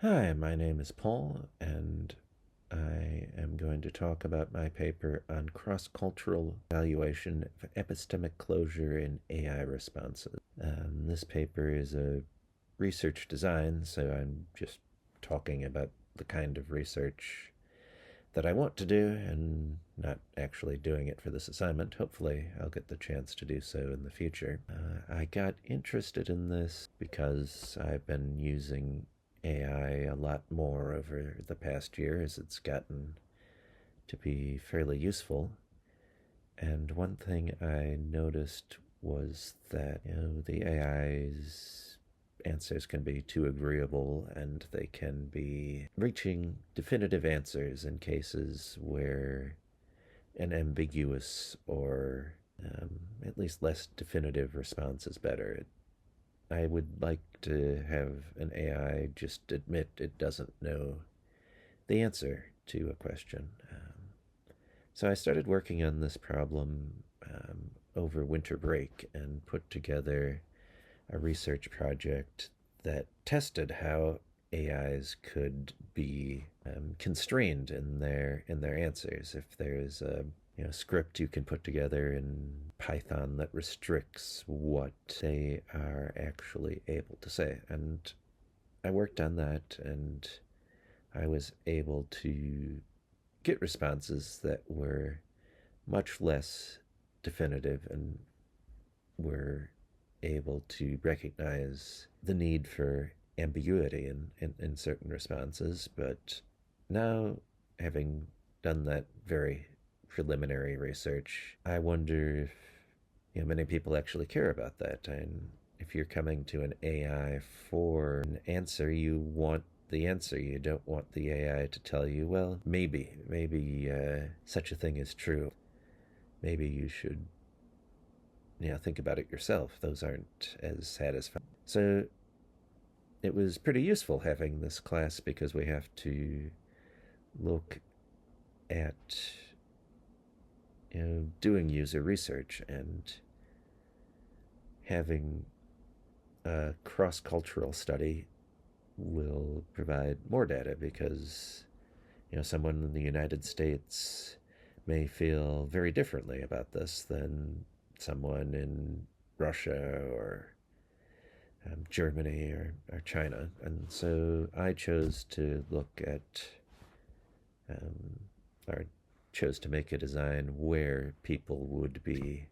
Hi, my name is Paul, and I am going to talk about my paper on cross-cultural evaluation of epistemic closure in AI responses. This paper is a research design, so I'm just talking about the kind of research that I want to do and not actually doing it for this assignment. Hopefully, I'll get the chance to do so in the future. I got interested in this because I've been using AI a lot more over the past year as it's gotten to be fairly useful. And one thing I noticed was that the AI's answers can be too agreeable and they can be reaching definitive answers in cases where an ambiguous or at least less definitive response is better. I would like to have an AI just admit it doesn't know the answer to a question. So I started working on this problem over winter break and put together a research project that tested how AIs could be constrained in their answers. If there's a script you can put together in Python that restricts what they are actually able to say, and I worked on that, and I was able to get responses that were much less definitive and were able to recognize the need for ambiguity in certain responses. But now, having done that very preliminary research, I wonder if many people actually care about that. And if you're coming to an AI for an answer, you want the answer. You don't want the AI to tell you, well, maybe such a thing is true. Maybe you should think about it yourself. Those aren't as satisfying. So it was pretty useful having this class because we have to look at doing user research, and having a cross-cultural study will provide more data because someone in the United States may feel very differently about this than someone in Russia or Germany or China. And so I chose to look at, or chose to make a design where people would be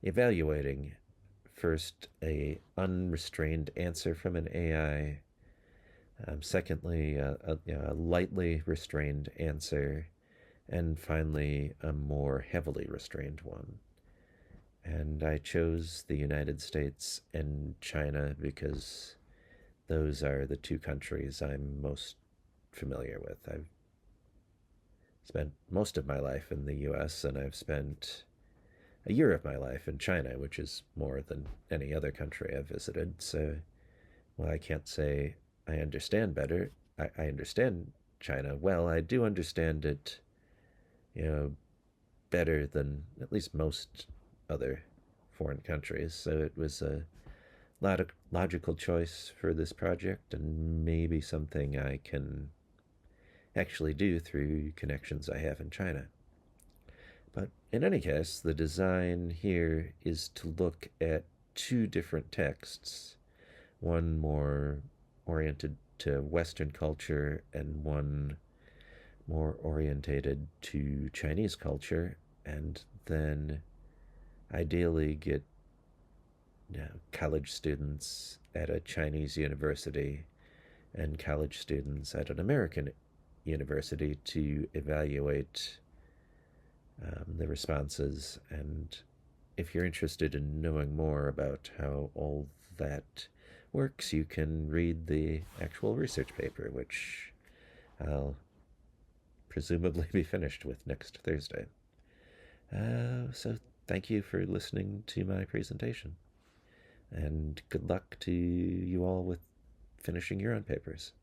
evaluating first a unrestrained answer from an AI, secondly a lightly restrained answer, and finally a more heavily restrained one. And I chose the United States and China because those are the two countries I'm most familiar with. I've spent most of my life in the US, and I've spent a year of my life in China, which is more than any other country I've visited. So, well, I can't say I understand better. I understand China well. I do understand it, better than at least most other foreign countries. So it was a logical choice for this project, and maybe something I can actually do through connections I have in China. But in any case, the design here is to look at two different texts, one more oriented to Western culture and one more orientated to Chinese culture, and then ideally get college students at a Chinese university and college students at an American university to evaluate the responses. And if you're interested in knowing more about how all that works, you can read the actual research paper, which I'll presumably be finished with next Thursday. So thank you for listening to my presentation, and good luck to you all with finishing your own papers.